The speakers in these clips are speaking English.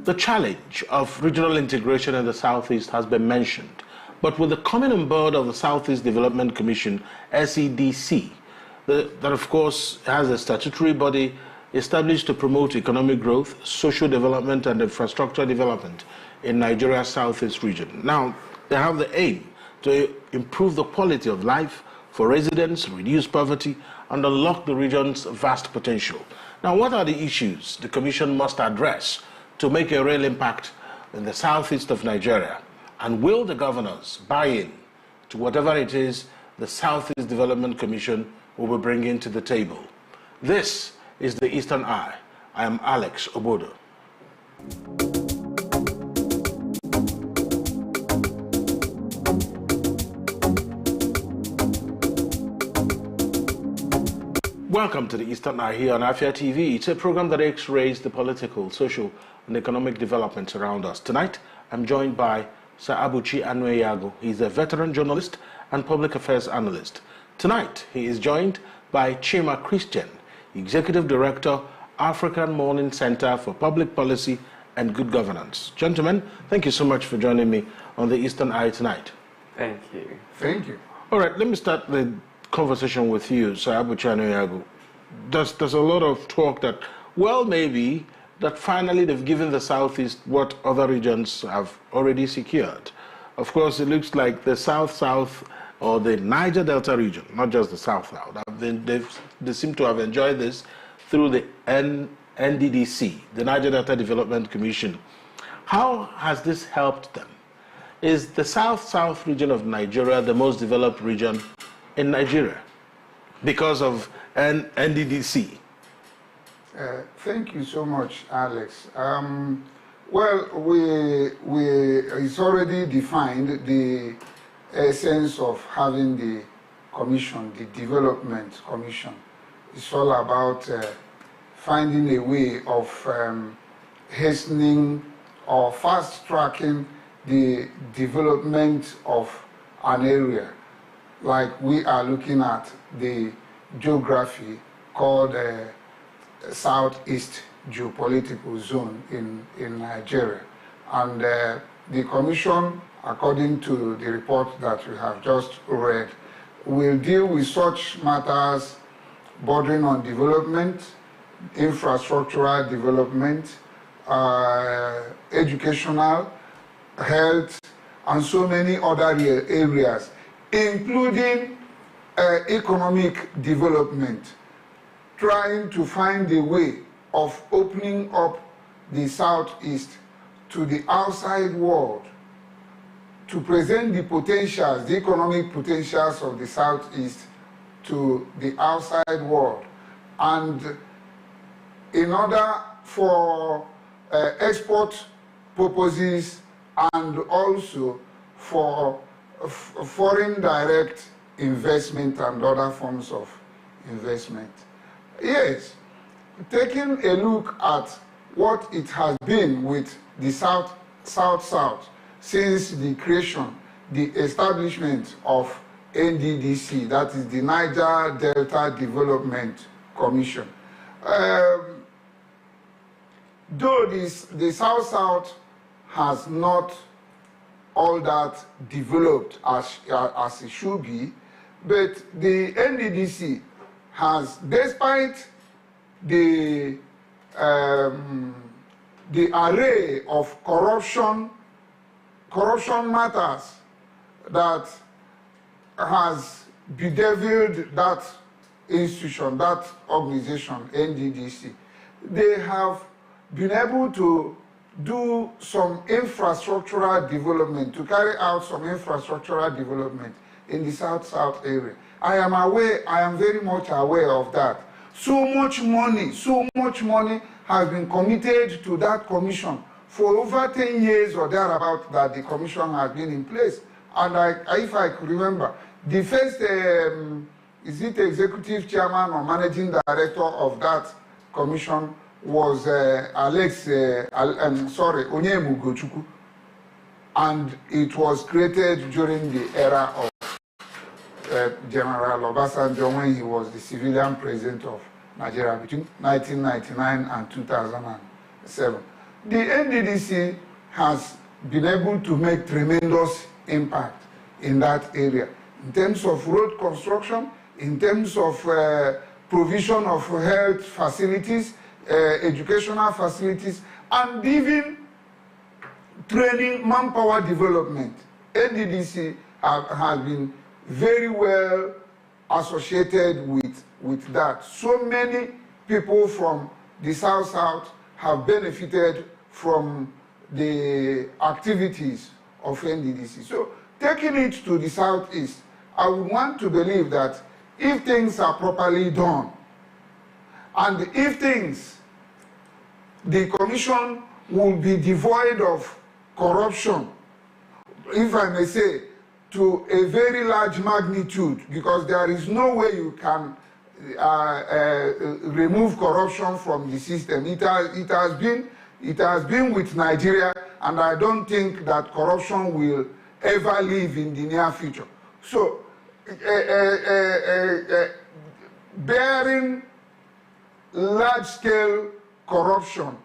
The challenge of regional integration in the Southeast has been mentioned, but with the coming on board of the Southeast Development Commission, SEDC, that of course has a statutory body established to promote economic growth, social development and infrastructure development in Nigeria's Southeast region. Now, they have the aim to improve the quality of life for residents, reduce poverty, and unlock the region's vast potential. Now, what are the issues the Commission must address to make a real impact in the southeast of Nigeria? And will the governors buy in to whatever it is the Southeast Development Commission will be bringing to the table? This is the Eastern Eye. I am Alex Obodo. Welcome to the Eastern Eye here on Afia TV. It's a program that x-rays the political, social, and economic developments around us. Tonight, I'm joined by Sir Abuchi Anweyago. He's a veteran journalist and public affairs analyst. Tonight, he is joined by Chima Christian, Executive Director, African Morning Center for Public Policy and Good Governance. Gentlemen, thank you so much for joining me on the Eastern Eye tonight. Thank you. Thank you. All right, let me start the conversation with you, Sir Abuchi Anweyago. There's a lot of talk that, well, maybe that finally they've given the Southeast what other regions have already secured. Of course, it looks like the South-South or the Niger Delta region, not just the South-South, they seem to have enjoyed this through the NDDC, the Niger Delta Development Commission. How has this helped them? Is the South-South region of Nigeria the most developed region in Nigeria because of NDDC? Thank you so much, Alex. Well, it's already defined the essence of having the commission, the development commission. It's all about finding a way of hastening or fast-tracking the development of an area. Like we are looking at the geography called Southeast Geopolitical Zone in Nigeria. And the Commission, according to the report that we have just read, will deal with such matters bordering on development, infrastructural development, educational, health, and so many other areas, including economic development, trying to find a way of opening up the Southeast to the outside world, to present the potentials, the economic potentials of the Southeast to the outside world. And in order for export purposes and also for foreign direct investment and other forms of investment. Yes, taking a look at what it has been with the South-South since the creation, the establishment of NDDC, that is the Niger Delta Development Commission. Though the South-South has not all that developed as it should be, but the NDDC has, despite the array of corruption matters that has bedeviled that institution, that organization, NDDC, they have been able to do some infrastructural development, to carry out some infrastructural development in the South-South area. I am very much aware of that. So much money has been committed to that commission for over 10 years or thereabout that the commission has been in place. And if I could remember, the first, is it executive chairman or managing director of that commission was Onyemu Gochukwu, and it was created during the era of General Obasanjo when he was the civilian president of Nigeria between 1999 and 2007. the NDDC has been able to make tremendous impact in that area in terms of road construction, in terms of provision of health facilities, educational facilities, and even training, manpower development. NDDC has been very well associated with that. So many people from the South have benefited from the activities of NDDC. So taking it to the Southeast, I would want to believe that if things are properly done, and if things, the commission will be devoid of corruption, if I may say, to a very large magnitude, because there is no way you can remove corruption from the system. It has been with Nigeria, and I don't think that corruption will ever leave in the near future. So, bearing large-scale corruption,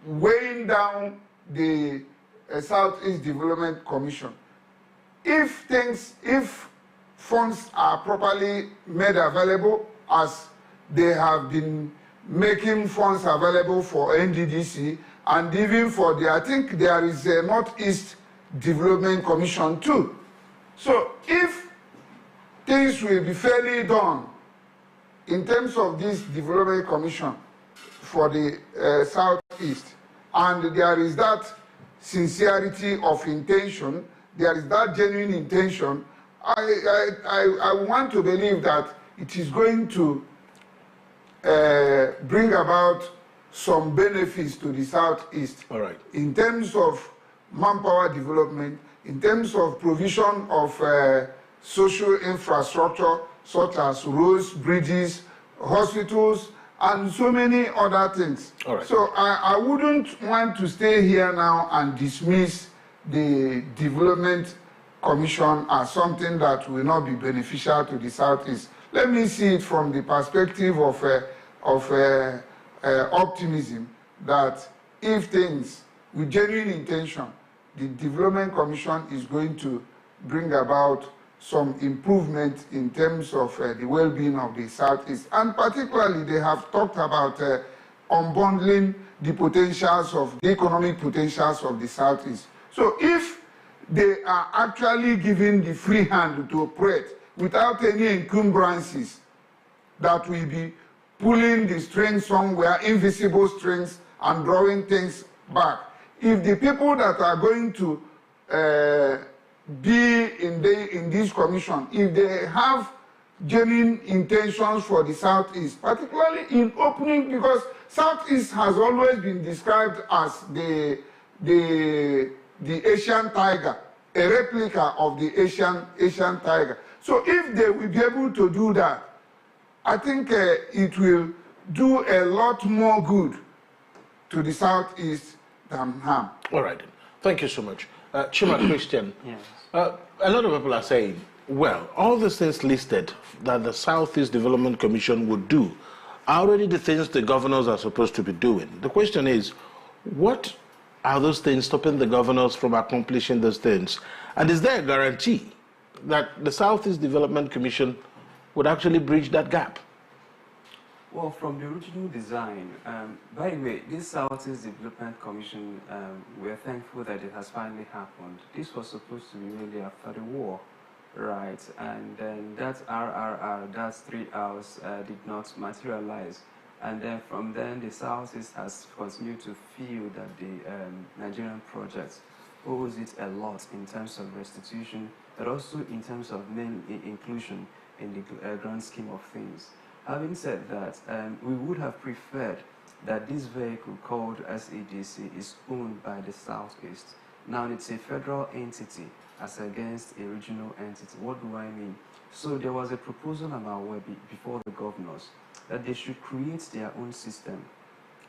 weighing down the Southeast Development Commission, if funds are properly made available, as they have been making funds available for NDDC and even for I think there is a Northeast Development Commission too. So if things will be fairly done in terms of this Development Commission for the Southeast, and there is that sincerity of intention, there is that genuine intention, I want to believe that it is going to bring about some benefits to the Southeast. All right. In terms of manpower development, in terms of provision of social infrastructure, such as roads, bridges, hospitals, and so many other things. All right. So I wouldn't want to stay here now and dismiss the Development Commission as something that will not be beneficial to the Southeast. Let me see it from the perspective of optimism, that if things with genuine intention, the Development Commission is going to bring about some improvement in terms of the well-being of the Southeast. And particularly, they have talked about unbundling the potentials of the economic potentials of the Southeast. So if they are actually given the free hand to operate without any encumbrances that will be pulling the strings somewhere, invisible strings, and drawing things back, if the people that are going to be in this commission, if they have genuine intentions for the Southeast, particularly in opening, because Southeast has always been described as the Asian tiger, a replica of the Asian tiger. So if they will be able to do that, I think it will do a lot more good to the Southeast than harm. All right. Thank you so much. Chima Christian, yes. A lot of people are saying, well, all the things listed that the Southeast Development Commission would do are already the things the governors are supposed to be doing. The question is, what are those things stopping the governors from accomplishing those things? And is there a guarantee that the Southeast Development Commission would actually bridge that gap? Well, from the original design, by the way, this Southeast Development Commission, we're thankful that it has finally happened. This was supposed to be really after the war, right? And then that RRR, that's 3 hours, did not materialize. And then from then, the Southeast has continued to feel that the Nigerian project owes it a lot in terms of restitution, but also in terms of main inclusion in the grand scheme of things. Having said that, we would have preferred that this vehicle called SEDC is owned by the Southeast. Now it's a federal entity as against a regional entity. What do I mean? So there was a proposal on our web before the governors that they should create their own system.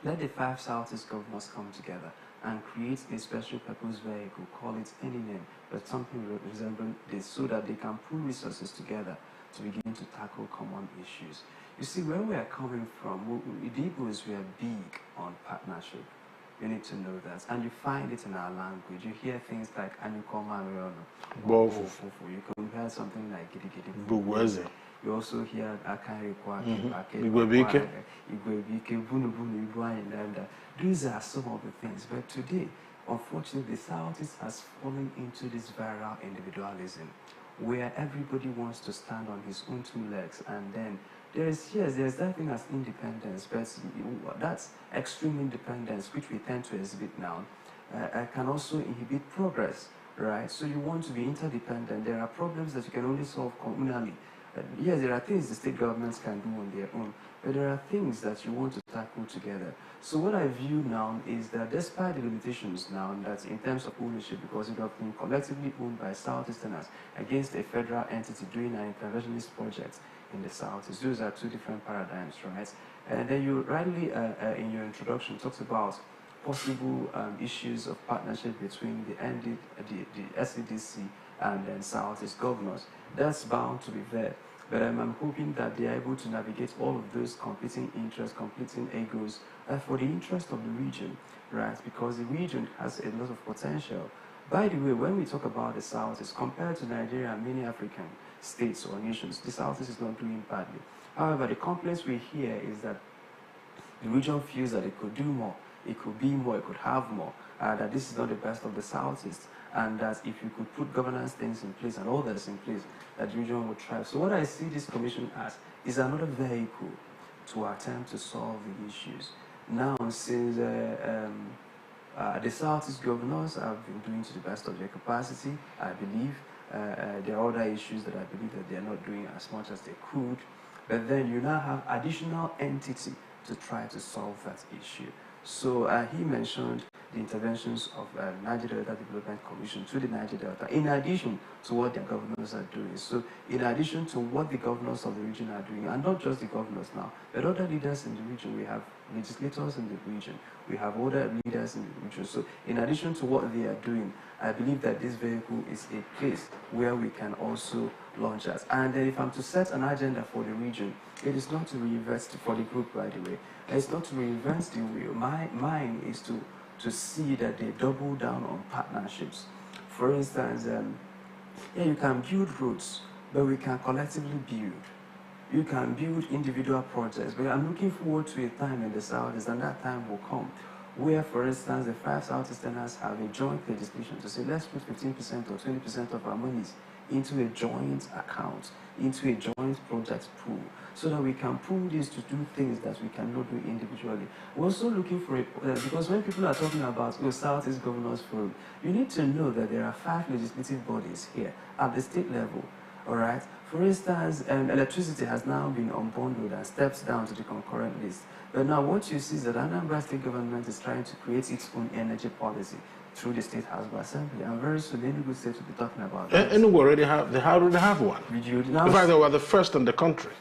Let the 5 Southeast governors come together and create a special purpose vehicle, call it any name, but something resembling this, so that they can pool resources together to begin to tackle common issues. You see, where we are coming from, the Igbos were big on partnership. You need to know that. And you find it in our language. You hear things like Anyukoma Mirono. Bofu. You can hear something like Gidi Gidi. Bugweze. You also hear Akanrekwa, Igwebike. Igwebike, Bunu Bunu, Ibuayi. These are some of the things. But today, unfortunately, the Southeast has fallen into this viral individualism, where everybody wants to stand on his own two legs, and then there's that thing as independence, but that's extreme independence, which we tend to exhibit now, can also inhibit progress, right? So you want to be interdependent. There are problems that you can only solve communally. Yes, there are things the state governments can do on their own, but there are things that you want to tackle together. So what I view now is that despite the limitations now, that in terms of ownership, because it has been collectively owned by Southeasterners against a federal entity doing an interventionist project in the Southeast, those are two different paradigms, right? And then you rightly, in your introduction, talked about possible issues of partnership between the SEDC and then Southeast governors. That's bound to be there. But I'm hoping that they are able to navigate all of those competing interests, competing egos, for the interest of the region, right? Because the region has a lot of potential. By the way, when we talk about the Southeast, compared to Nigeria and many African states or nations, the Southeast is not doing badly. However, the complaints we hear is that the region feels that it could do more, it could be more, it could have more, that this is not the best of the Southeast, and that if you could put governance things in place and all that's in place, that the region would thrive. So what I see this commission as is another vehicle to attempt to solve the issues. Now, since the Southeast governors have been doing to the best of their capacity, I believe, there are other issues that I believe that they are not doing as much as they could, but then you now have additional entity to try to solve that issue. So he mentioned the interventions of Niger Delta Development Commission to the Niger Delta, in addition to what their governors are doing. So in addition to what the governors of the region are doing, and not just the governors now, but other leaders in the region, we have legislators in the region, we have other leaders in the region. So in addition to what they are doing, I believe that this vehicle is a place where we can also launch that. And if I'm to set an agenda for the region, it is not to reinvest for the group, by the way. It's not to reinvent the wheel. Mine is to see that they double down on partnerships. For instance, you can build roads, but we can collectively build. You can build individual projects, but I'm looking forward to a time in the Southeast, and that time will come, where, for instance, the 5 Southeasterners have a joint legislation to say, let's put 15% or 20% of our monies into a joint account, into a joint project pool, so that we can pool this to do things that we cannot do individually. We're also looking for it, because when people are talking about Southeast Governors Forum, you need to know that there are 5 legislative bodies here at the state level, all right? For instance, electricity has now been unbundled and steps down to the concurrent list. But now what you see is that Anambra state government is trying to create its own energy policy through the State House of Assembly, and very soon Enugu State will be talking about that. Enugu already have one. In fact, they were the first in the country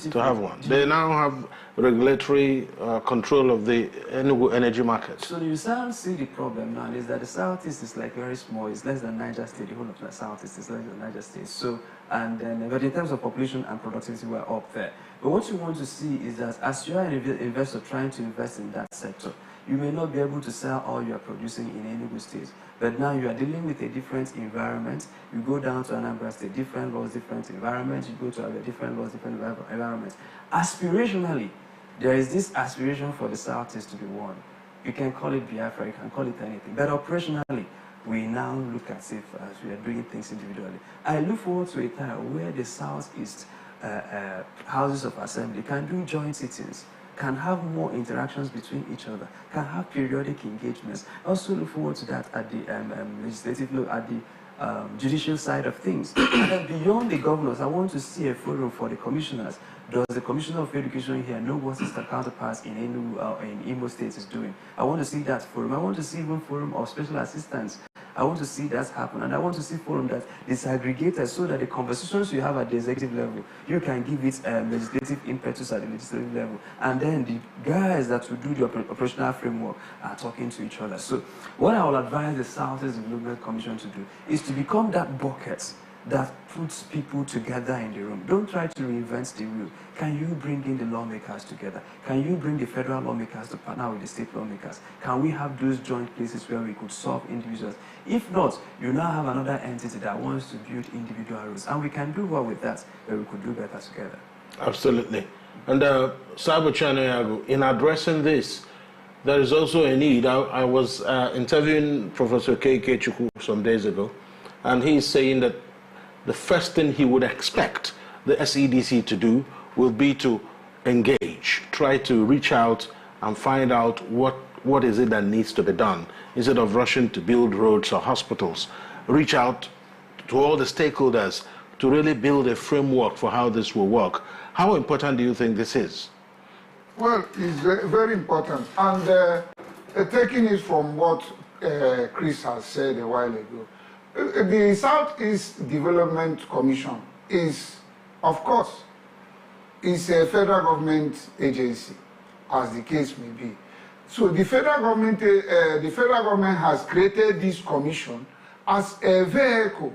to have one. They now have regulatory control of the Enugu energy market. So you see the problem now is that the Southeast is like very small. It's less than Niger State. The whole of the Southeast is less than Niger State. So, and then, but in terms of population and productivity, we're up there. But what you want to see is that as you are an investor trying to invest in that sector, you may not be able to sell all you are producing in Enugu State, but now you are dealing with a different environment. You go down to Anambra State, different laws, different environments. You go to other different laws, different environments. Aspirationally, there is this aspiration for the Southeast to be one. You can call it Biafra, you can call it anything, but operationally, we now look at it as we are doing things individually. I look forward to a time where the Southeast houses of assembly can do joint sittings, can have more interactions between each other, can have periodic engagements. I also look forward to that at the legislative, at the judicial side of things. And then beyond the governors, I want to see a forum for the commissioners. Does the Commissioner of Education here know what his counterparts in Enugu in Imo State is doing? I want to see that forum. I want to see even forum of special assistants. I want to see that happen, and I want to see forum that disaggregated so that the conversations you have at the executive level, you can give it legislative impetus at the legislative level, and then the guys that will do the operational framework are talking to each other. So what I will advise the Southeast Development Commission to do is to become that bucket that puts people together in the room. Don't try to reinvent the wheel. Can you bring in the lawmakers together? Can you bring the federal lawmakers to partner with the state lawmakers? Can we have those joint places where we could solve individuals? If not, you now have another entity that wants to build individual roads, and we can do well with that, but we could do better together. Absolutely. And Sabo Chanayago, in addressing this, there is also a need. I was interviewing Professor K.K. Chukwu some days ago, and he's saying that the first thing he would expect the SEDC to do will be to engage, try to reach out and find out what is it that needs to be done. Instead of rushing to build roads or hospitals, reach out to all the stakeholders to really build a framework for how this will work. How important do you think this is? Well, it's very important. And taking it from what Chris has said a while ago, the Southeast Development Commission is, of course, is a federal government agency, as the case may be. So the federal government has created this commission as a vehicle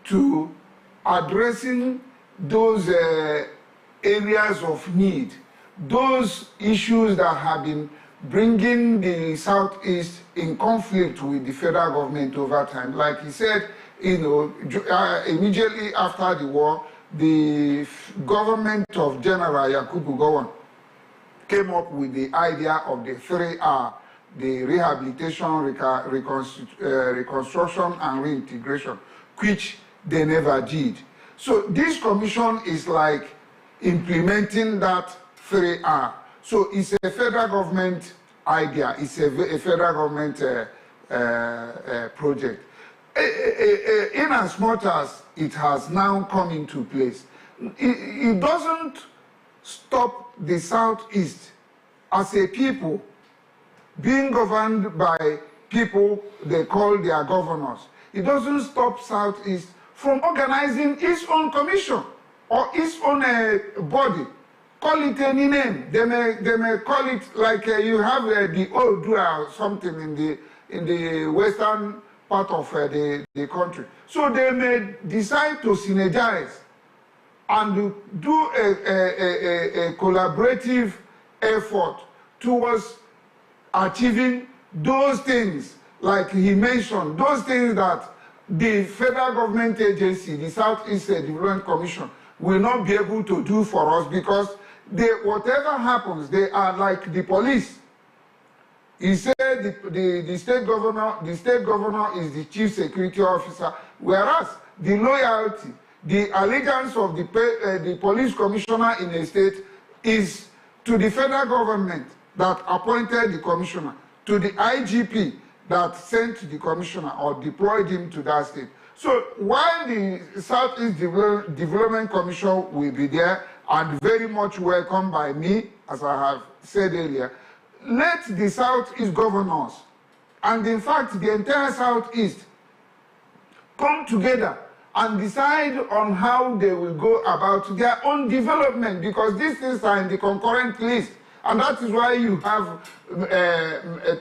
to addressing those areas of need, those issues that have been bringing the Southeast in conflict with the federal government over time. Like he said, immediately after the war, the government of General Yakubu Gowon came up with the idea of the 3R, the rehabilitation, reconstruction, and reintegration, which they never did. So this commission is like implementing that 3R. So it's a federal government idea. It's a federal government project. In as much as it has now come into place, it doesn't stop the Southeast as a people being governed by people they call their governors. It doesn't stop Southeast from organizing its own commission or its own body. Call it any name. They may call it like you have the Odua or something in the western part of the country. So they may decide to synergize and do a collaborative effort towards achieving those things, like he mentioned, those things that the federal government agency, the Southeast Development Commission, will not be able to do for us because whatever happens, they are like the police. He said the state governor is the chief security officer, whereas the loyalty, the allegiance of the police commissioner in a state is to the federal government that appointed the commissioner, to the IGP that sent the commissioner or deployed him to that state. So while the Southeast Development Commission will be there and very much welcomed by me, as I have said earlier, let the Southeast governors, and in fact the entire Southeast, come together and decide on how they will go about their own development, because these things are in the concurrent list. And that is why you have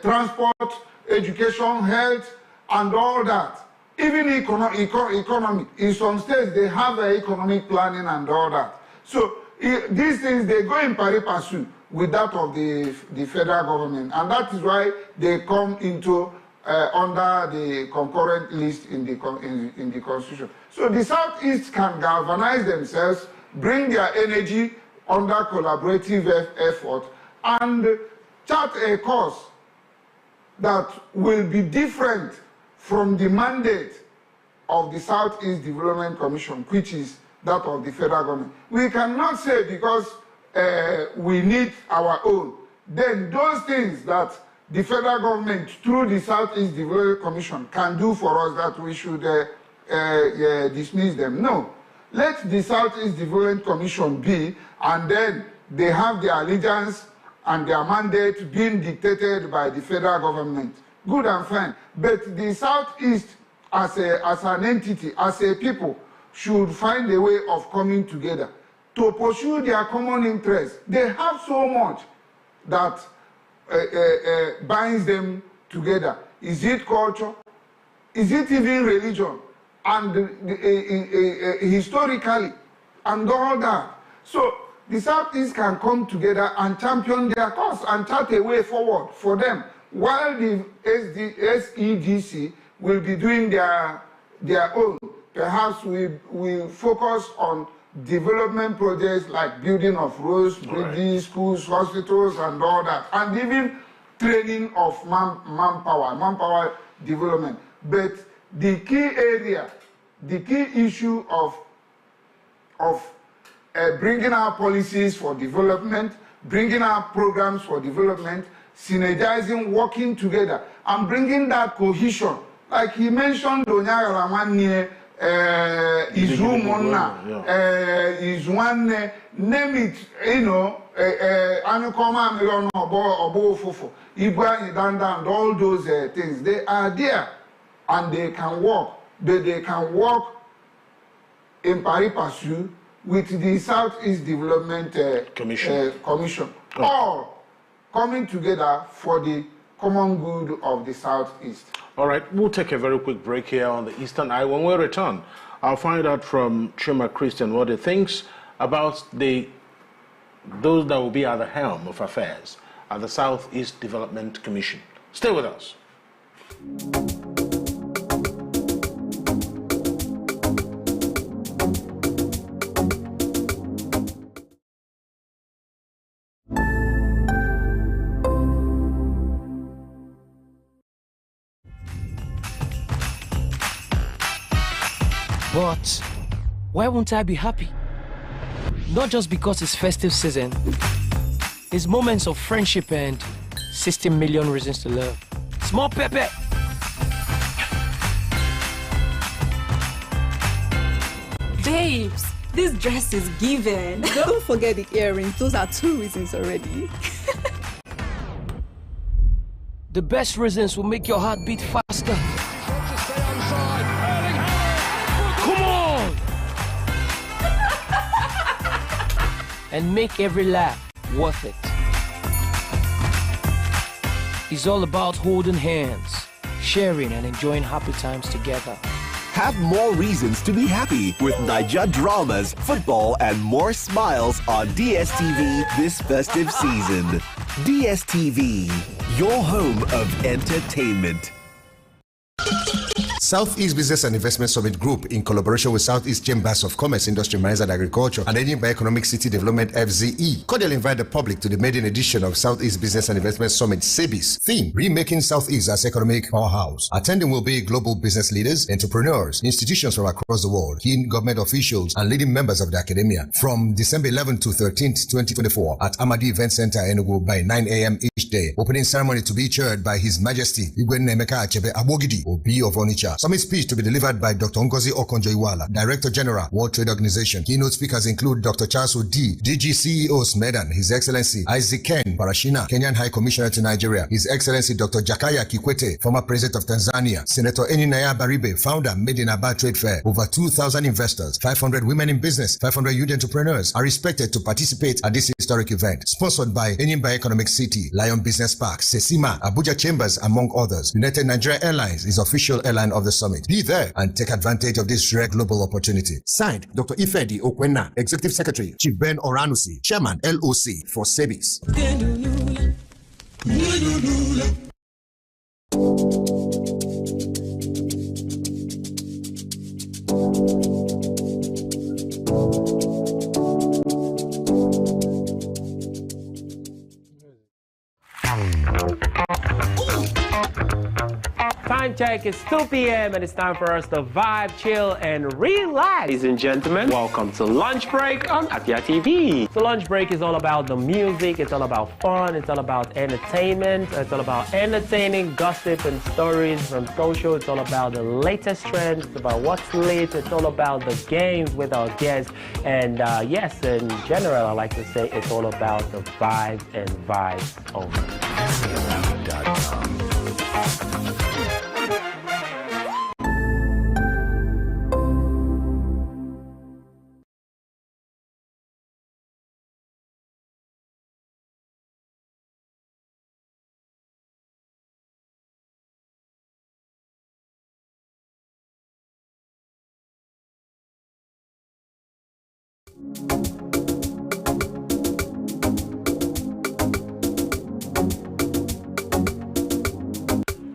transport, education, health, and all that. Even economy. In some states, they have economic planning and all that. So these things, they go in pari passu with that of the federal government. And that is why they come into under the concurrent list in the Constitution. So the Southeast can galvanize themselves, bring their energy under collaborative effort, and chart a course that will be different from the mandate of the Southeast Development Commission, which is that of the federal government. We cannot say because we need our own, then those things that the federal government through the Southeast Development Commission can do for us, that we should dismiss them. No. Let the Southeast Development Commission be, and then they have their allegiance and their mandate being dictated by the federal government. Good and fine. But the Southeast as an entity, as a people, should find a way of coming together to pursue their common interests. They have so much that binds them together. Is it culture? Is it even religion? and historically and all that. So the Southeast can come together and champion their cause and chart a way forward for them, while the SEDC will be doing their own. Perhaps we focus on development projects like building of roads, bridges, schools, hospitals, and all that, and even training of manpower development. But the key area, the key issue of bringing our policies for development, bringing our programs for development, synergizing, working together, and bringing that cohesion. Like he mentioned, Onyagaramanye, Izumona, Izwane, name it, you know, Anukoma, Milono, Obo Fufo, Ibra, Idanda, and all those things. They are there and they can work, but they can work in pari passu with the Southeast Development Commission, all coming together for the common good of the Southeast. All right, we'll take a very quick break here on the Eastern Eye. When we return, I'll find out from Chima Christian what he thinks about those that will be at the helm of affairs at the Southeast Development Commission. Stay with us. But why won't I be happy? Not just because it's festive season. It's moments of friendship and 60 million reasons to love. Small Pepe. Babes, this dress is given. Don't forget the earrings. Those are 2 reasons already. The best reasons will make your heart beat faster. Come on! And make every laugh worth it. It's all about holding hands, sharing and enjoying happy times together. Have more reasons to be happy with Naija dramas, football, and more smiles on DSTV this festive season. DSTV, your home of entertainment. Southeast Business and Investment Summit Group, in collaboration with Southeast Chambers of Commerce, Industry, Mines and Agriculture, and Enugu Economic City Development (FZE), cordially invite the public to the maiden edition of Southeast Business and Investment Summit (SEBIS). Theme: Remaking Southeast as Economic Powerhouse. Attending will be global business leaders, entrepreneurs, institutions from across the world, key government officials, and leading members of the academia. From December 11th to 13th, 2024, at Amadi Event Center, Enugu, by 9 a.m. each day. Opening ceremony to be chaired by His Majesty Igwe Nemeka Achebe Abogidi, Obi of Onitsha. Summit speech to be delivered by Dr. Ngozi Okonjo-Iweala, Director General, World Trade Organization. Keynote speakers include Dr. Charles Odi, DG CEO Smedan, His Excellency Isaac Ken Parashina, Kenyan High Commissioner to Nigeria, His Excellency Dr. Jakaya Kikwete, former President of Tanzania, Senator Eninaya Baribe, founder, Made in Aba Trade Fair. Over 2,000 investors, 500 women in business, 500 youth entrepreneurs are expected to participate at this historic event. Sponsored by Enyimba Economic City, Lion Business Park, Sesima, Abuja Chambers, among others. United Nigeria Airlines is official airline of the summit. Be there and take advantage of this rare global opportunity. Signed, Dr. Ifedi Okwena, Executive Secretary, Chief Ben Oranusi, Chairman, LOC for SEBIS. Time check, it's 2 p.m. and it's time for us to vibe, chill, and relax. Ladies and gentlemen, welcome to Lunch Break on Afia TV. So Lunch Break is all about the music, it's all about fun, it's all about entertainment, it's all about entertaining gossip and stories from social, it's all about the latest trends, it's about what's lit, it's all about the games with our guests, and yes, in general, I like to say it's all about the vibes and vibes only.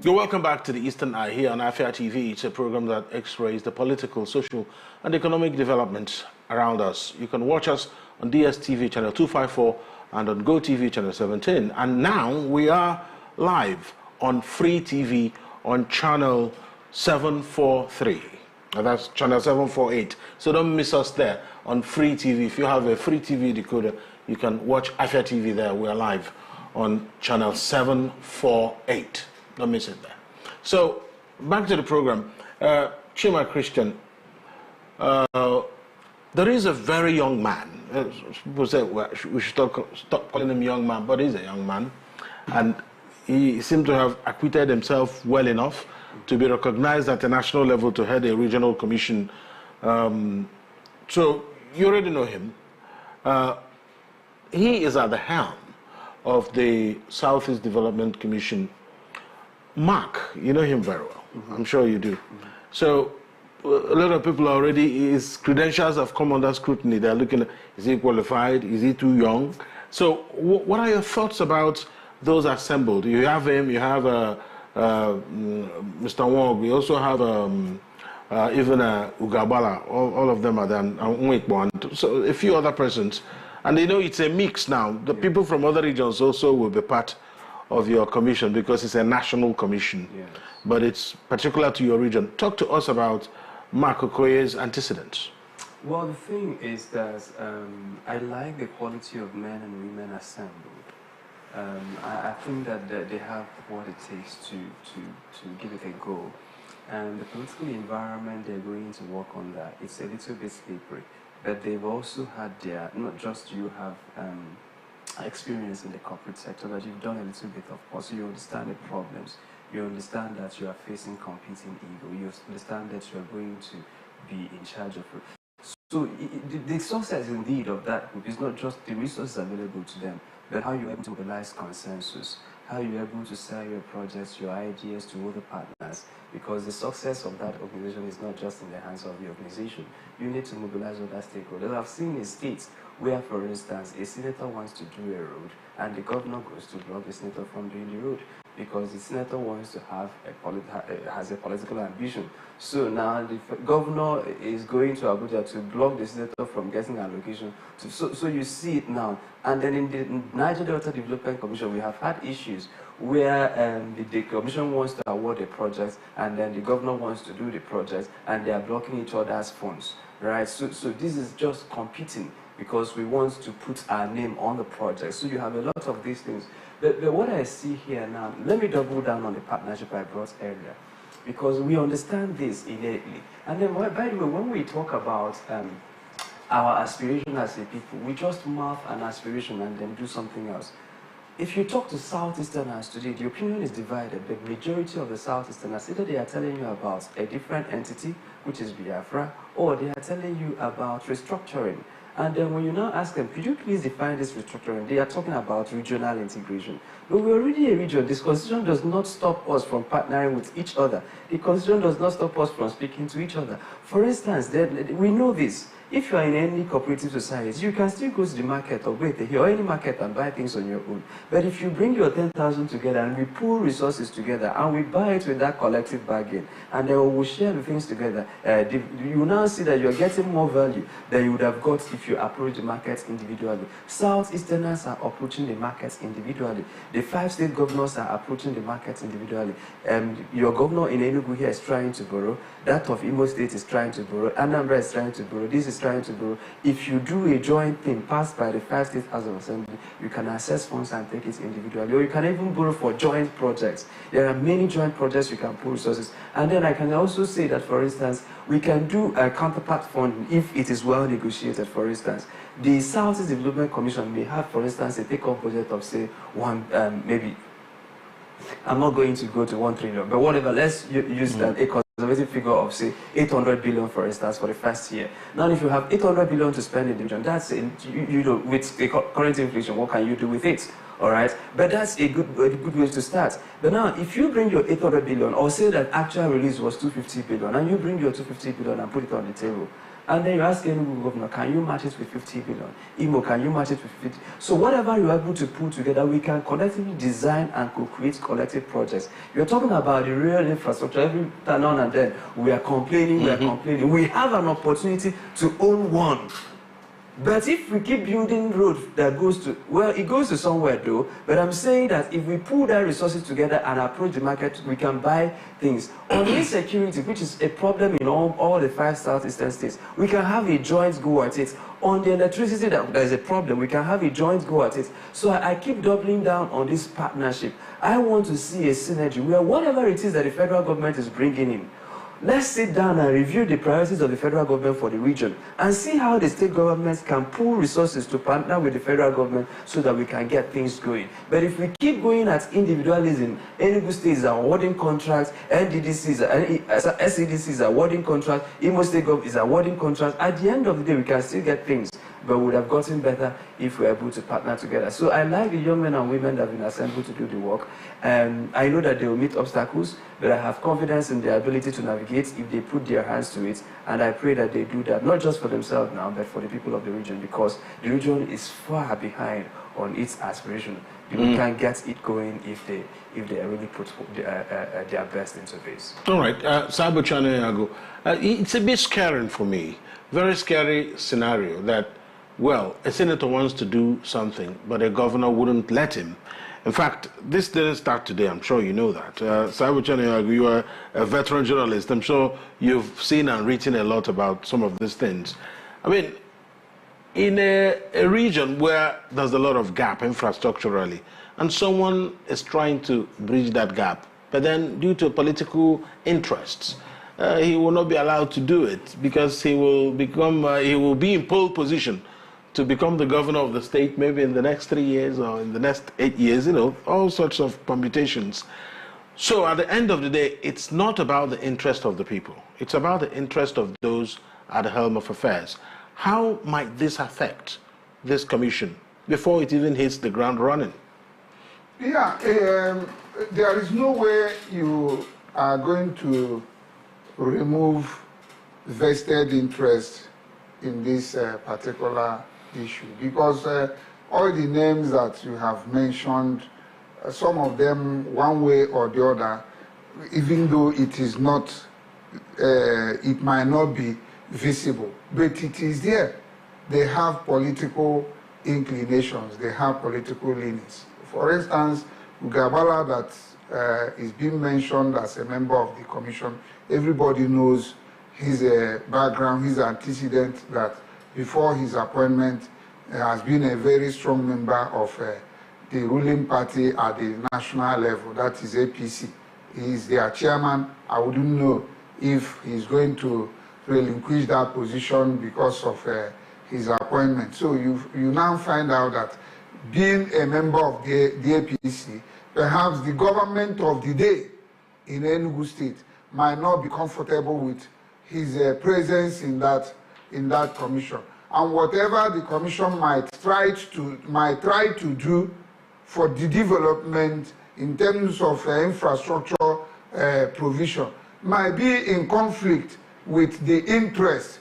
You're welcome back to the Eastern Eye here on Afia TV. It's a program that x-rays the political, social, and economic developments around us. You can watch us on DSTV channel 254 and on GoTV channel 17. And now we are live on Free TV on channel 743. And that's channel 748. So don't miss us there on Free TV. If you have a Free TV decoder, you can watch Afia TV there. We are live on channel 748. Don't miss it there. So, back to the program. Chima Christian, there is a very young man. People say well, we should stop calling him young man, but he's a young man. And he seemed to have acquitted himself well enough to be recognized at a national level to head a regional commission. So, you already know him. He is at the helm of the Southeast Development Commission. Mark, you know him very well. I'm sure you do. So a lot of people already, his credentials have come under scrutiny. They're looking at, is he qualified? Is he too young? So what are your thoughts about those assembled? You have him, you have Mr. Wong, we also have even Ugabala, all of them are there, and so a few other persons. And they know it's a mix now. The people from other regions also will be part of your commission because it's a national commission, yes. But it's particular to your region. Talk to us about Mark Okoye's antecedents. Well, the thing is that I like the quality of men and women assembled. I think that they have what it takes to give it a go. And the political environment they're going to work on that, it's a little bit slippery. But they've also had their, not just you have experience in the corporate sector, but you've done a little bit of course, so you understand the problems, you understand that you are facing competing ego, you understand that you are going to be in charge of it. So the success indeed of that group is not just the resources available to them, but how you're able to mobilize consensus, how you're able to sell your projects, your ideas to other partners, because the success of that organization is not just in the hands of the organization. You need to mobilize other stakeholders. I've seen in states where, for instance, a senator wants to do a road, and the governor goes to block the senator from doing the road because the senator wants to have has a political ambition. So now the governor is going to Abuja to block the senator from getting allocation. So you see it now. And then in the Niger Delta Development Commission, we have had issues where the commission wants to award a project, and then the governor wants to do the project, and they are blocking each other's funds, right? So this is just competing because we want to put our name on the project. So you have a lot of these things. But what I see here now, let me double down on the partnership I brought earlier, because we understand this innately. And then, by the way, when we talk about our aspiration as a people, we just mouth an aspiration and then do something else. If you talk to Southeasterners today, the opinion is divided. The majority of the Southeasterners, either they are telling you about a different entity, which is Biafra, or they are telling you about restructuring. And then when you now ask them, could you please define this restructuring? They are talking about regional integration. But we're already a region. This constitution does not stop us from partnering with each other. The constitution does not stop us from speaking to each other. For instance, we know this. If you are in any cooperative society, you can still go to the market or wait here or any market and buy things on your own. But if you bring your 10,000 together and we pool resources together and we buy it with that collective bargain, and then we will share the things together, you now see that you're getting more value than you would have got if you approach the markets individually. Southeasterners are approaching the markets individually. The 5 state governors are approaching the markets individually. Your governor in Enugu here is trying to borrow. That of Imo State is trying to borrow. Anambra is trying to borrow. This is trying to borrow. If you do a joint thing passed by the 5 state House of Assembly, you can access funds and take it individually. Or you can even borrow for joint projects. There are many joint projects you can pool resources. And then I can also say that, for instance, we can do a counterpart funding if it is well negotiated. For instance, the Southeast Development Commission may have, for instance, a take-up budget of, say, maybe, I'm not going to go to 1 trillion, but whatever, let's use a conservative figure of, say, 800 billion, for instance, for the first year. Now, if you have 800 billion to spend in the region, that's, you know, with the current inflation, what can you do with it? All right, but that's a good way to start. But now, if you bring your 800 billion, or say that actual release was 250 billion, and you bring your 250 billion and put it on the table, And then you ask Enugu governor, can you match it with 50 billion? Imo, can you match it with 50? So whatever you're able to put together, we can collectively design and co-create collective projects. You're talking about the real infrastructure. Every now and then, we are complaining, we are complaining. We have an opportunity to own one. But if we keep building roads that goes to, well, it goes to somewhere though, but I'm saying that if we pull that resources together and approach the market, we can buy things. On insecurity, which is a problem in all the 5 southeastern states, we can have a joint go at it. On the electricity, there's a problem, we can have a joint go at it. So I keep doubling down on this partnership. I want to see a synergy where whatever it is that the federal government is bringing in, let's sit down and review the priorities of the federal government for the region and see how the state governments can pool resources to partner with the federal government so that we can get things going. But if we keep going at individualism, Enugu State is awarding contracts, SEDC is awarding contracts, Imo State government is awarding contracts. At the end of the day, we can still get things, but we would have gotten better if we were able to partner together. So I like the young men and women that have been assembled to do the work. I know that they will meet obstacles, but I have confidence in their ability to navigate if they put their hands to it. And I pray that they do that, not just for themselves now, but for the people of the region, because the region is far behind on its aspiration. People can get it going if they really put their best into this. All right, Sabo Chane, it's a bit scary for me. Very scary scenario that, well, a senator wants to do something, but a governor wouldn't let him. In fact, this didn't start today. I'm sure you know that. Sabo Chane, you are a veteran journalist. I'm sure you've seen and written a lot about some of these things. I mean, in a region where there's a lot of gap infrastructurally, and someone is trying to bridge that gap, but then due to political interests, he will not be allowed to do it because he will be in pole position to become the governor of the state maybe in the next 3 years or in the next 8 years, you know, all sorts of permutations. So at the end of the day, it's not about the interest of the people. It's about the interest of those at the helm of affairs. How might this affect this commission before it even hits the ground running? Yeah, there is no way you are going to remove vested interest in this particular issue, because all the names that you have mentioned, some of them one way or the other, even though it is not, it might not be visible, but it is there. They have political inclinations, they have political leanings. For instance, Ugabala, that is being mentioned as a member of the commission, everybody knows his background, his antecedent, that before his appointment has been a very strong member of the ruling party at the national level, that is APC. He is their chairman. I wouldn't know if he's going to relinquish that position because of his appointment. So you now find out that being a member of the APC, perhaps the government of the day in Enugu State might not be comfortable with his presence in that commission. And whatever the commission might try to do for the development in terms of infrastructure provision might be in conflict with the interest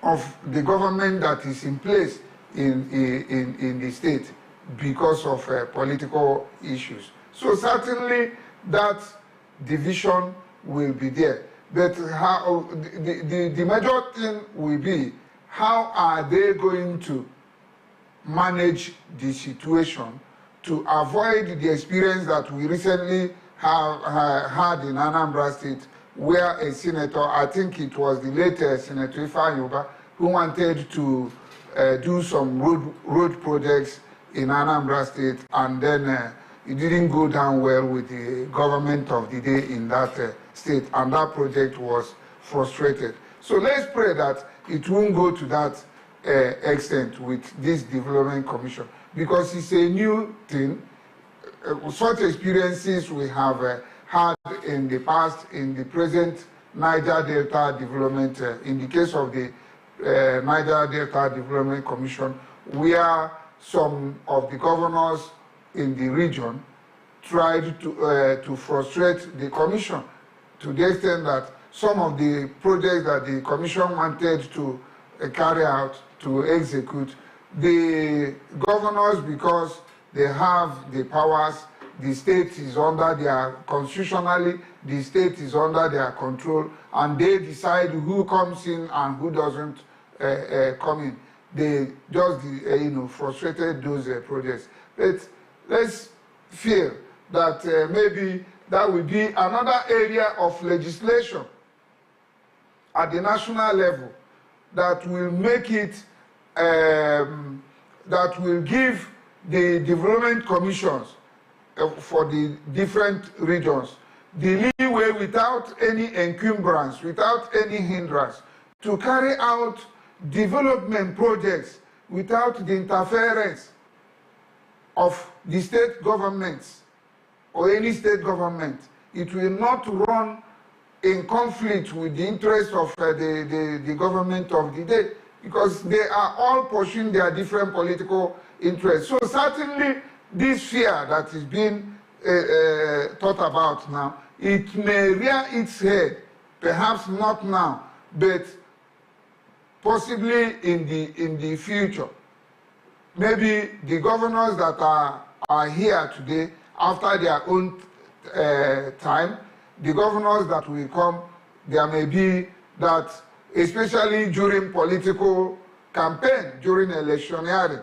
of the government that is in place in the state because of political issues. So certainly that division will be there. But how, the major thing will be, how are they going to manage the situation to avoid the experience that we recently have had in Anambra State, where a senator, I think it was the late Senator Afia, who wanted to do some road projects in Anambra State, and then it didn't go down well with the government of the day in that state, and that project was frustrated. So let's pray that it won't go to that extent with this development commission, because it's a new thing. Such experiences we have had in the past, in the present Niger Delta Development, in the case of the Niger Delta Development Commission, where some of the governors in the region tried to frustrate the commission to the extent that some of the projects that the commission wanted to carry out, to execute. The governors, because they have the powers, the state is under their, constitutionally, the state is under their control, and they decide who comes in and who doesn't come in. They just, frustrated those projects. But let's feel that maybe that will be another area of legislation at the national level that will make it, that will give the development commissions for the different regions the leeway without any encumbrance, without any hindrance, to carry out development projects without the interference of the state governments or any state government. It will not run in conflict with the interests of the government of the day, because they are all pursuing their different political interests. So certainly this fear that is being thought about now, it may rear its head, perhaps not now, but possibly in the future. Maybe the governors that are here today, after their own time, the governors that will come, there may be that, especially during political campaign, during electioneering,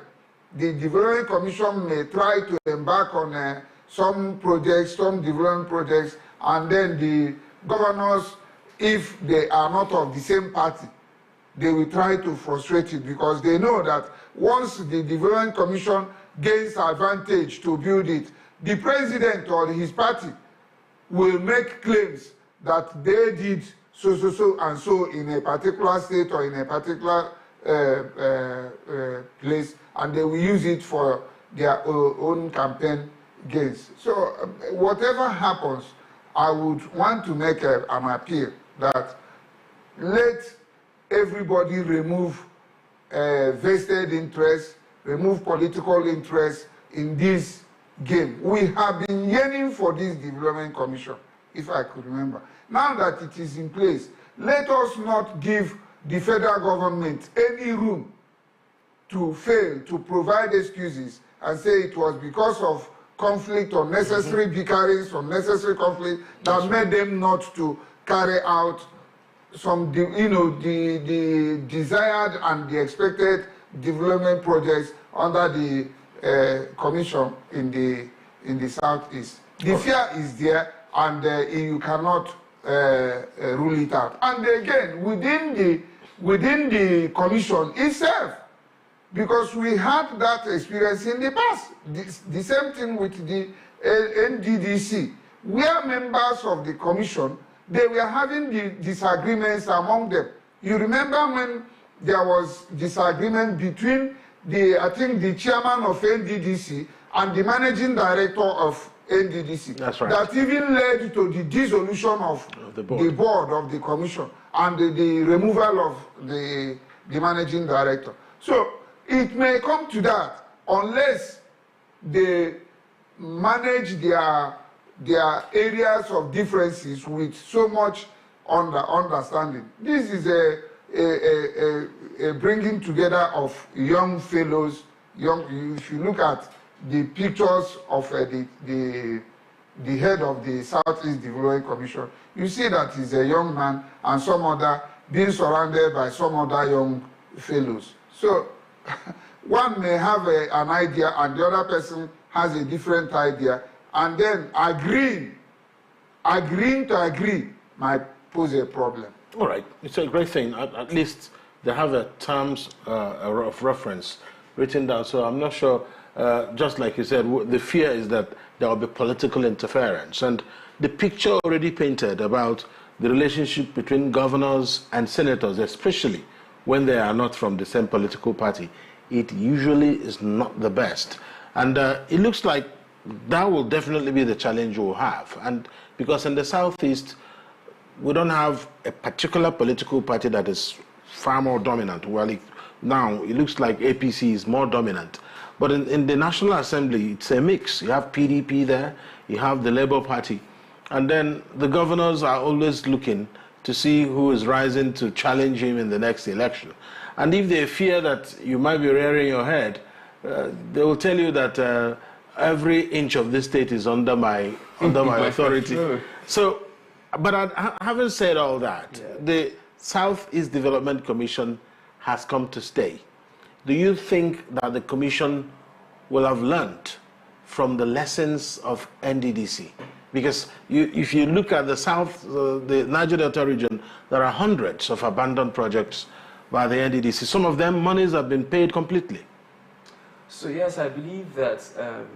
the Development Commission may try to embark on some projects, some development projects, and then the governors, if they are not of the same party, they will try to frustrate it, because they know that once the Development Commission gains advantage to build it, the president or his party will make claims that they did so and so in a particular state or in a particular place, and they will use it for their own campaign gains. So whatever happens, I would want to make an appeal that let everybody remove vested interest, remove political interest in this game. We have been yearning for this development commission, if I could remember. Now that it is in place, let us not give the federal government any room to fail to provide excuses and say it was because of conflict, unnecessary bickerings, unnecessary conflict that made them not to carry out some, the desired and the expected development projects under the commission in the southeast. The fear is there, and you cannot rule it out. And again, within the commission itself, because we had that experience in the past. The same thing with the NDDC, where members of the commission, they were having the disagreements among them. You remember when there was disagreement between I think the chairman of NDDC and the managing director of NDDC. That's right. That even led to the dissolution of the board of the commission and the removal of the managing director. So it may come to that unless they manage their areas of differences with so much understanding. This is a bringing together of young fellows. If you look at the pictures of the head of the Southeast Development Commission, you see that he's a young man and some other being surrounded by some other young fellows. So one may have an idea and the other person has a different idea, and then agreeing to agree might pose a problem. All right, it's a great thing. At least they have a terms of reference written down. So I'm not sure, just like you said, the fear is that there will be political interference. And the picture already painted about the relationship between governors and senators, especially when they are not from the same political party, it usually is not the best. And it looks like that will definitely be the challenge we'll have. And because in the Southeast, we don't have a particular political party that is far more dominant. Well, now it looks like APC is more dominant. But in the National Assembly, it's a mix. You have PDP there, you have the Labour Party, and then the governors are always looking to see who is rising to challenge him in the next election. And if they fear that you might be rearing your head, they will tell you that every inch of this state is under my authority. So, but having said all that, the Southeast Development Commission has come to stay. Do you think that the Commission will have learned from the lessons of NDDC? Because if you look at the South, the Niger Delta region, there are hundreds of abandoned projects by the NDDC. Some of them, monies have been paid completely. So yes, I believe that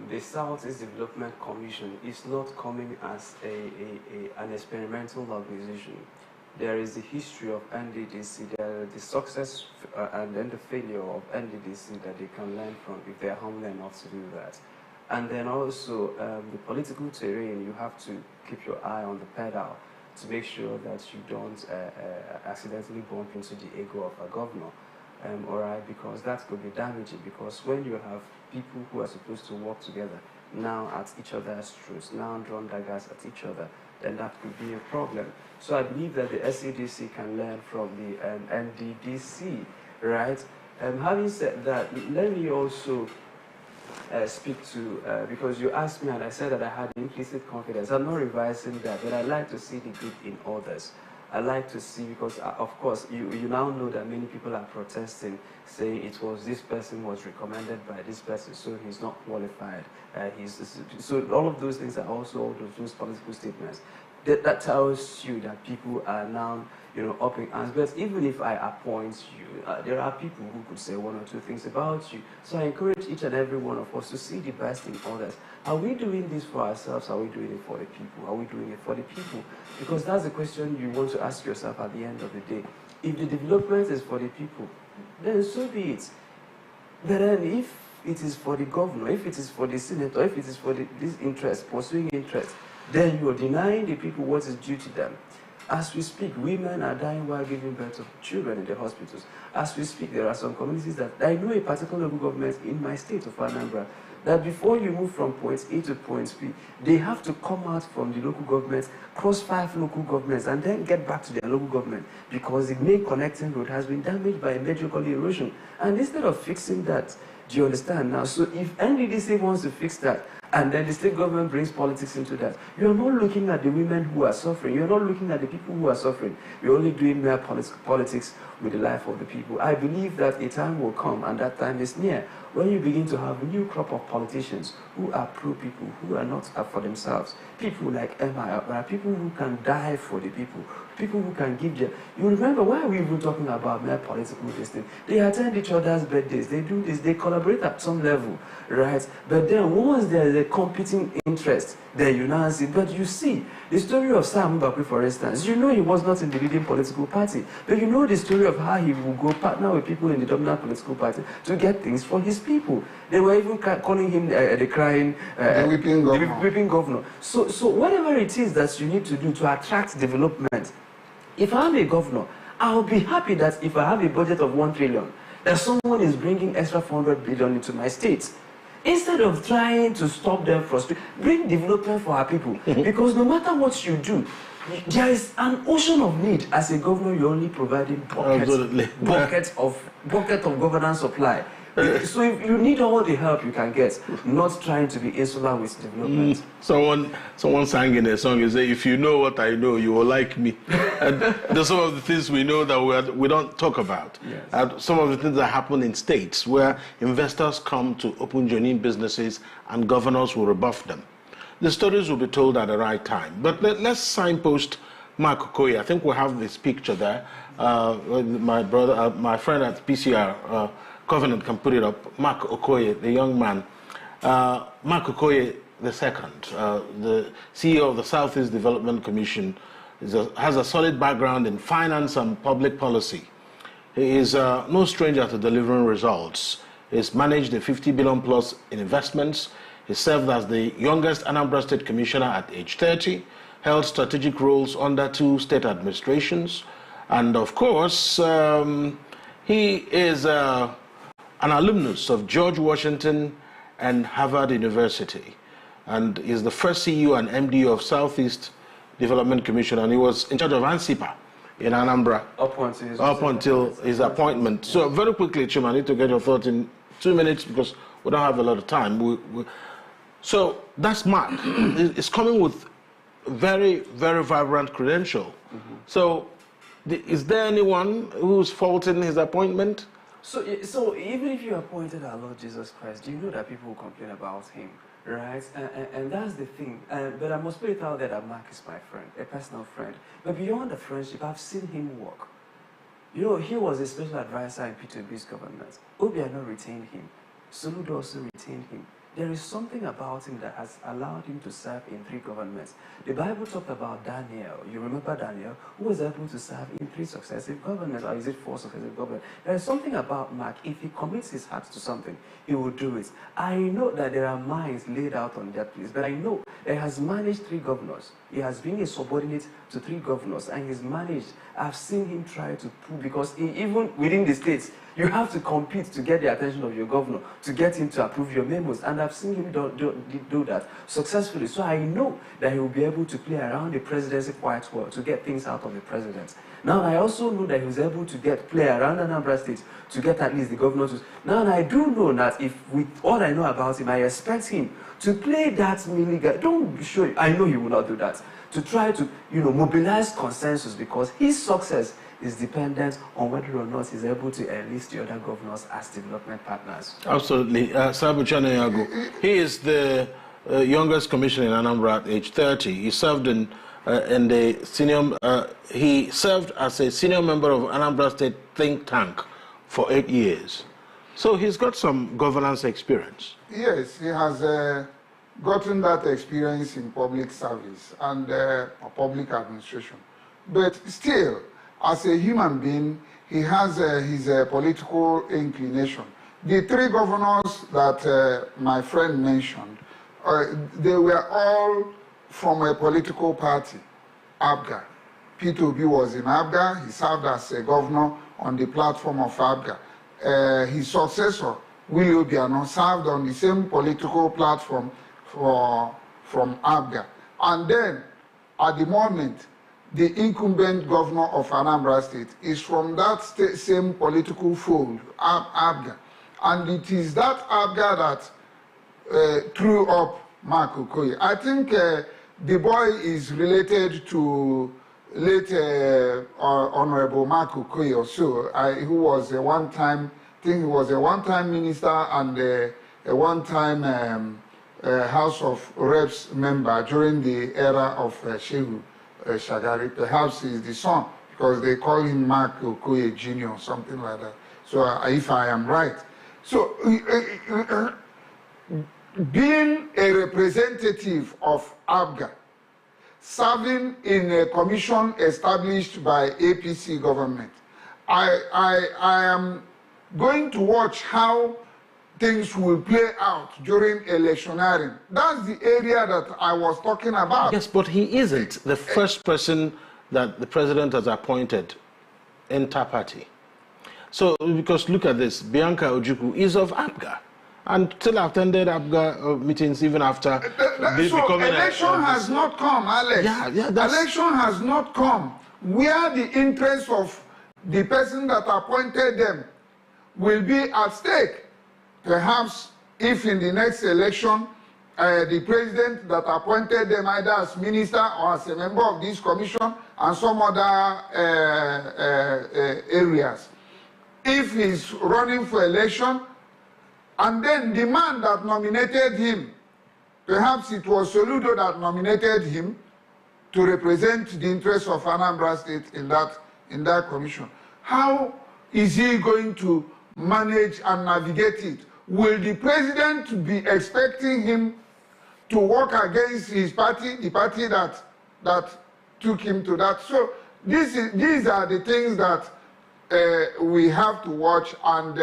the Southeast Development Commission is not coming as an experimental organization. There is a history of NDDC, the success and then the failure of NDDC that they can learn from if they are humble enough to do that. And then also the political terrain, you have to keep your eye on the pedal to make sure that you don't accidentally bump into the ego of a governor. All right, because that could be damaging, because when you have people who are supposed to work together now at each other's throats, now drawn daggers at each other, then that could be a problem. So I believe that the SCDC can learn from the NDDC, right? Having said that, let me also speak to, because you asked me and I said that I had implicit confidence. I'm not revising that, but I like to see the good in others. I like to see, because of course you now know that many people are protesting, saying it was this person was recommended by this person, so he's not qualified. So all of those things are also all of those political statements. That tells you that people are now, up in arms. But even if I appoint you, there are people who could say one or two things about you. So I encourage each and every one of us to see the best in others. Are we doing this for ourselves? Are we doing it for the people? Are we doing it for the people? Because that's the question you want to ask yourself at the end of the day. If the development is for the people, then so be it. But then if it is for the governor, if it is for the senator, if it is for this interest, pursuing interest, then you are denying the people what is due to them. As we speak, women are dying while giving birth to children in the hospitals. As we speak, there are some communities that I know a particular local government in my state of Anambra, that before you move from point A to point B, they have to come out from the local government, cross 5 local governments, and then get back to their local government because the main connecting road has been damaged by a major gully erosion. And instead of fixing that, do you understand now? So if NDDC wants to fix that, and then the state government brings politics into that, you're not looking at the women who are suffering. You're not looking at the people who are suffering. You're only doing mere politics with the life of the people. I believe that a time will come, and that time is near, when you begin to have a new crop of politicians who are pro-people, who are not up for themselves. People like Emma, people who can die for the people, people who can give them. You remember, why are we even talking about mere political distance? They attend each other's birthdays, they do this, they collaborate at some level, right? But then once there is a competing interest, then you now see. But you see, the story of Sam Mbakwe, for instance, you know he was not in the leading political party, but you know the story of how he will go partner with people in the dominant political party to get things for his people. They were even calling him the crying, the whipping governor. So whatever it is that you need to do to attract development, if I'm a governor, I'll be happy that if I have a budget of 1 trillion, that someone is bringing extra 400 billion into my state. Instead of trying to stop them frustrated, bring development for our people. Because no matter what you do, there is an ocean of need. As a governor, you're only providing bucket of governance supply. So if you need all the help you can get, not trying to be insular with development. Someone sang in a song, you say, if you know what I know, you will like me. And there's some of the things we know that we don't talk about. Yes. Some of the things that happen in states where investors come to open genuine businesses and governors will rebuff them. The stories will be told at the right time. But let's signpost Mark Okoye. I think we have this picture there. My brother, my friend at PCR, Covenant can put it up. Mark Okoye, the young man. Mark Okoye II, the CEO of the Southeast Development Commission, has a solid background in finance and public policy. He is no stranger to delivering results. He's managed the 50 billion plus in investments. He served as the youngest Anambra State Commissioner at age 30, held strategic roles under 2 state administrations, and of course, he is an alumnus of George Washington and Harvard University, and is the first CEO and MD of Southeast Development Commission, and he was in charge of ANSIPA in Anambra up until his appointment. So very quickly, Chima, I need to get your thoughts in 2 minutes because we don't have a lot of time. So that's Mark. It's coming with very, very vibrant credential. So is there anyone who's faulting his appointment? So even if you appointed our Lord Jesus Christ, do you know that people will complain about him, right? And that's the thing. But I must put it out there that Mark is my friend, a personal friend. But beyond the friendship, I've seen him work. You know, he was a special advisor in P2B's government. Obiano retained him. Soludo also retained him. There is something about him that has allowed him to serve in 3 governments. The Bible talked about Daniel. You remember Daniel, who was able to serve in 3 successive governments, or is it 4 successive governments? There is something about Mark. If he commits his heart to something, he will do it. I know that there are minds laid out on that place, but I know that he has managed 3 governors. He has been a subordinate to 3 governors, and he's managed. I've seen him try to pull, because even within the states, you have to compete to get the attention of your governor, to get him to approve your memos. And I've seen him do that successfully. So I know that he will be able to play around the presidency quite well to get things out of the president. Now, I also know that he was able to play around Anambra State to get at least the governor to... Now, I do know that if with all I know about him, I expect him to play that milligan. Don't be sure. I know he will not do that. To try to, mobilize consensus, because his success is dependent on whether or not he's able to enlist the other governors as development partners. Absolutely. Sabu Chanayago, he is the youngest commissioner in Anambra at age 30. He served he served as a senior member of Anambra State think tank for 8 years. So he's got some governance experience. Yes, he has gotten that experience in public service and public administration. But still, as a human being, he has his political inclination. The 3 governors that my friend mentioned, they were all from a political party, ABGA. P2B was in ABGA. He served as a governor on the platform of ABGA. His successor, Willie Obiano, served on the same political platform from ABGA. And then, at the moment, the incumbent governor of Anambra State is from that same political fold, ABGA. And it is that ABGA that threw up Mark Okoye. I think the boy is related to late Honorable Mark Okoye or so, who was a one-time, minister and a one-time House of Reps member during the era of Shehu Shagari. Perhaps he's the son, because they call him Mark Okoye Jr. or something like that. So if I am right. So being a representative of ABGA, serving in a commission established by APC government, I am going to watch how things will play out during electioneering. That's the area that I was talking about. Yes, but he isn't the first person that the president has appointed inter-party. So, because look at this, Bianca Ojukwu is of ABGA and still attended ABGA meetings even after becoming election has not come, Alex. Election has not come. Where the interest of the person that appointed them will be at stake. Perhaps if in the next election, the president that appointed them either as minister or as a member of this commission and some other areas, if he's running for election, and then the man that nominated him, perhaps it was Soludo that nominated him to represent the interests of Anambra State in that commission, how is he going to manage and navigate it? Will the president be expecting him to work against his party, the party that took him to that? So these are the things that we have to watch, and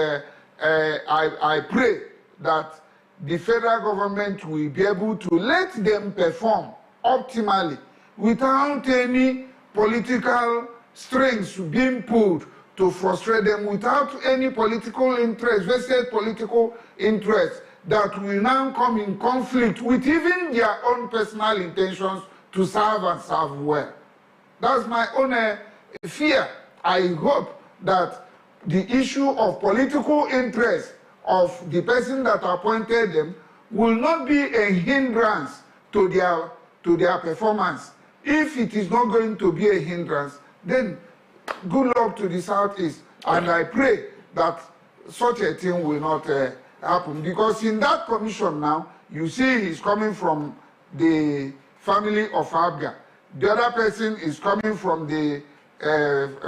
I pray that the federal government will be able to let them perform optimally without any political strings being pulled to frustrate them, without any political interest, vested political interest that will now come in conflict with even their own personal intentions to serve and serve well. That's my own fear, I hope that the issue of political interest of the person that appointed them will not be a hindrance to their performance. If it is not going to be a hindrance, then good luck to the Southeast. And I pray that such a thing will not happen. Because in that commission now, you see he's coming from the family of Afia. The other person is coming from the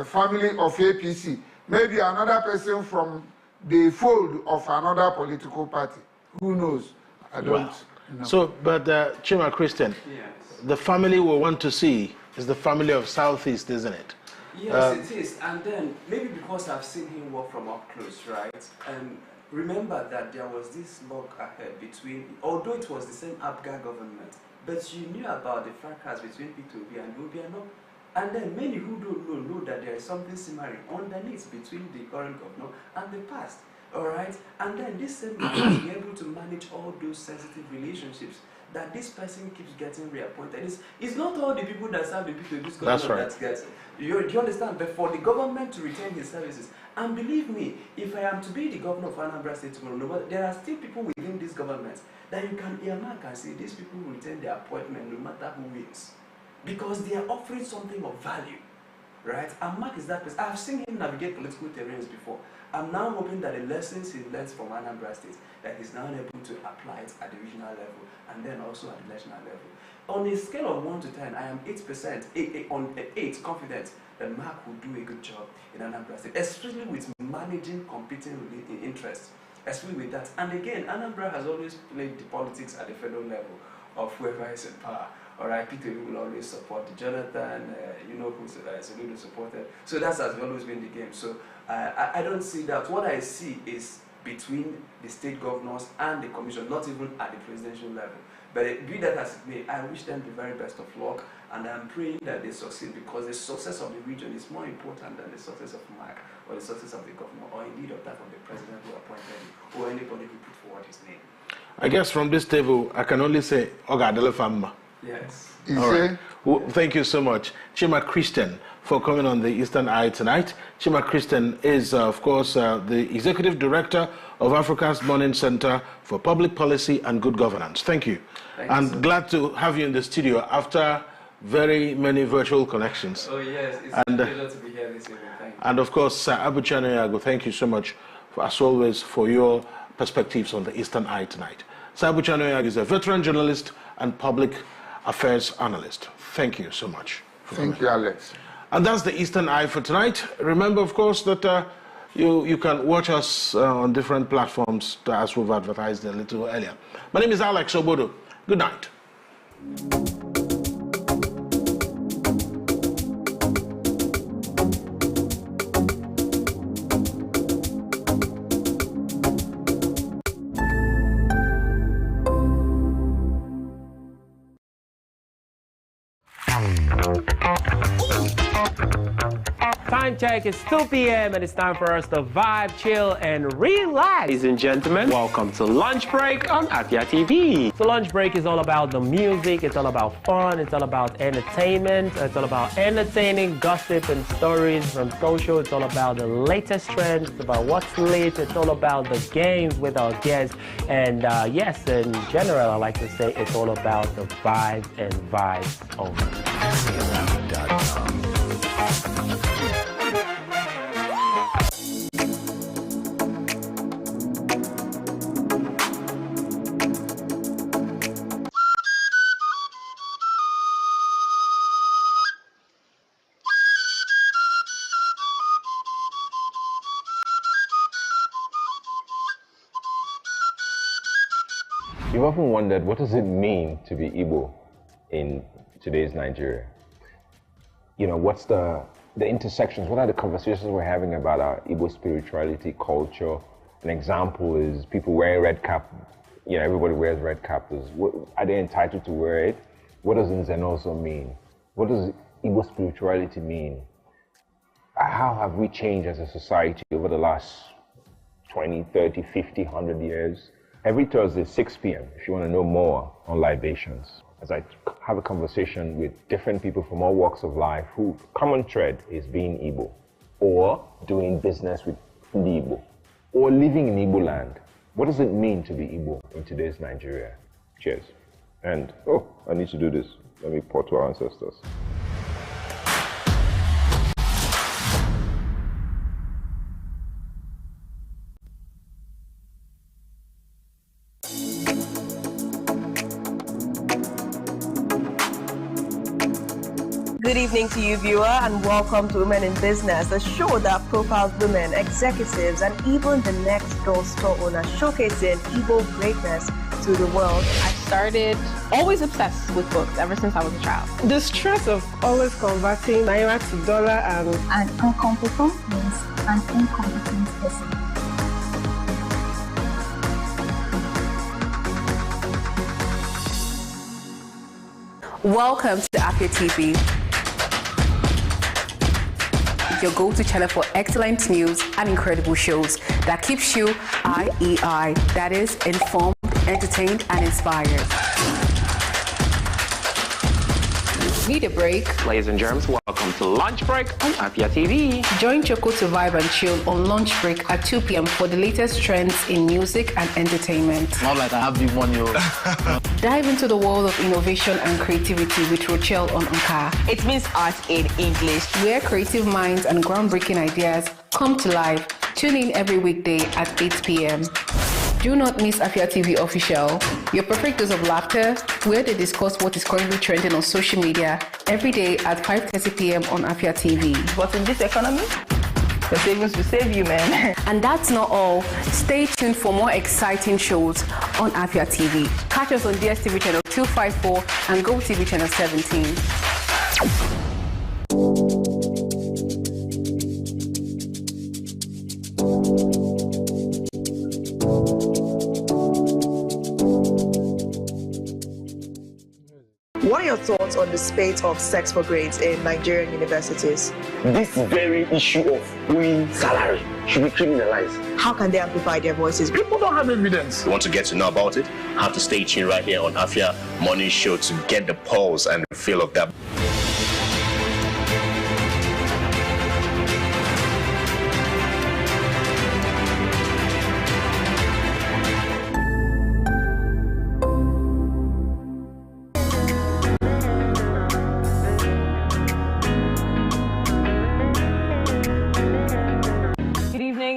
family of APC. Maybe another person from the fold of another political party. Who knows? I don't know. So, but Chima Christian, Yes. the family we want to see is the family of Southeast, isn't it? Yes, it is. And then, maybe because I've seen him work from up close, right? And remember that there was this log ahead between, although it was the same Abga government, but you knew about the fracas between P2B and Obiano. And then many who don't know that there is something simmering underneath between the current governor and the past. All right? And then this same man is able to manage all those sensitive relationships that this person keeps getting reappointed. It's not all the people that serve the people in this government that gets. Do you understand? But for the government to retain his services, and believe me, if I am to be the governor of Anambra State tomorrow, there are still people within this government that you can earmark and say these people will retain their appointment no matter who wins. Because they are offering something of value, right? And Mark is that person. I've seen him navigate political terrains before. I'm now hoping that the lessons he learned from Anambra State, that he's now able to apply it at the regional level and then also at the national level. On a scale of 1 to 10, I am 8%, on 8 confident that Mark will do a good job in Anambra State, especially with managing competing interests, especially with that. And again, Anambra has always played the politics at the federal level of whoever is in power. All right, Peter will always support Jonathan, you know who's Soludo supported. So that's has always been the game. So I don't see that. What I see is between the state governors and the commission, not even at the presidential level. But be that as it may, I wish them the very best of luck, and I'm praying that they succeed, because the success of the region is more important than the success of Mark, or the success of the governor, or indeed of that of the president who appointed him, or anybody who put forward his name. I guess from this table, I can only say, Ogadele Famba. Yes. All right. Well, thank you so much, Chima Christian, for coming on the Eastern Eye tonight. Chima Christian is, of course, the Executive Director of Africa's Morning Center for Public Policy and Good Governance. Thank you. And glad to have you in the studio after very many virtual connections. Oh, yes. It's a pleasure to be here this evening. Thank you. And, of course, Abucha Noyago, thank you so much, as always, for your perspectives on the Eastern Eye tonight. Abucha Noyago is a veteran journalist and public affairs analyst. Thank you so much. Thank you, Alex. And that's the Eastern Eye for tonight. Remember, of course, that you can watch us on different platforms, as we've advertised a little earlier. My name is Alex Obodo. Good night. Time check, it's 2 p.m. and it's time for us to vibe, chill, and relax. Ladies and gentlemen, welcome to Lunch Break on Afia TV. So Lunch Break is all about the music, it's all about fun, it's all about entertainment, it's all about entertaining gossip and stories from social, it's all about the latest trends, it's about what's lit, it's all about the games with our guests. And yes, in general, I like to say it's all about the vibes and vibes only. You've often wondered, what does it mean to be Igbo in today's Nigeria? You know, what's the intersections? What are the conversations we're having about our Igbo spirituality, culture? An example is people wearing red cap. You know, everybody wears red cap. Are they entitled to wear it? What does Nzenoso mean? What does Igbo spirituality mean? How have we changed as a society over the last 20, 30, 50, 100 years? Every Thursday, 6 p.m., if you want to know more on libations. as I have a conversation with different people from all walks of life who common thread is being Igbo, or doing business with the Igbo, or living in Igbo land. What does it mean to be Igbo in today's Nigeria? Cheers. And, oh, I need to do this. Let me pour to our ancestors. Good evening to you, viewer, and welcome to Women in Business, a show that profiles women, executives, and even the next door store owner, showcasing Igbo greatness to the world. I started always obsessed with books ever since I was a child. The stress of always converting naira to dollar and... An incompetent means an incompetent person. Welcome to Afia TV, your go-to channel for excellent news and incredible shows that keeps you IEI, that is, informed, entertained, and inspired. Need a break? Ladies and germs, welcome to Lunch Break on Afia TV. Join Choco to vibe and chill on Lunch Break at 2 p.m. for the latest trends in music and entertainment. Not like I have big money. Dive into the world of innovation and creativity with Rochelle on Unpacking. It means art in English. Where creative minds and groundbreaking ideas come to life. Tune in every weekday at 8 p.m. Do not miss Afia TV Official, your perfect dose of laughter, where they discuss what is currently trending on social media every day at 5:30 p.m. on Afia TV. But in this economy, the savings will save you, man. And that's not all. Stay tuned for more exciting shows on Afia TV. Catch us on DSTV channel 254 and GoTV channel 17. What are your thoughts on the spate of sex for grades in Nigerian universities? This very issue of owing salary should be criminalized. How can they amplify their voices? People don't have evidence. You want to get to know about it? Have to stay tuned right here on Afia Morning Show to get the pulse and the feel of that.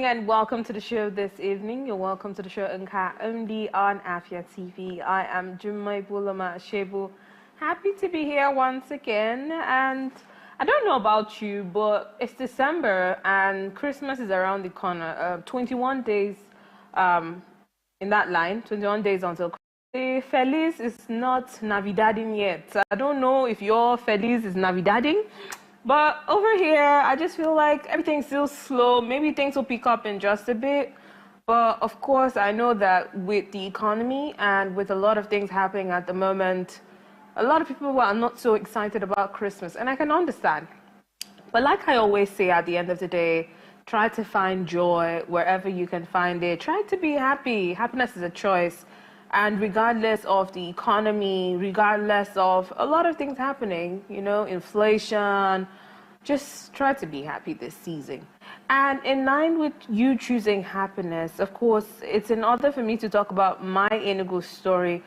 And welcome to the show this evening. You're welcome to the show only on Afia TV. I am Jumai Bulama Shebu. Happy to be here once again. And I don't know about you, but it's December and Christmas is around the corner. 21 days in that line, 21 days until Christmas. The Feliz is not Navidading yet. I don't know if your Feliz is Navidading. But over here, I just feel like everything's still slow. Maybe things will pick up in just a bit. But of course, I know that with the economy and with a lot of things happening at the moment, a lot of people are not so excited about Christmas. And I can understand. But like I always say at the end of the day, try to find joy wherever you can find it. Try to be happy. Happiness is a choice. And regardless of the economy, regardless of a lot of things happening, you know, inflation, just try to be happy this season. And in line with you choosing happiness, of course, it's in order for me to talk about my Enugu story,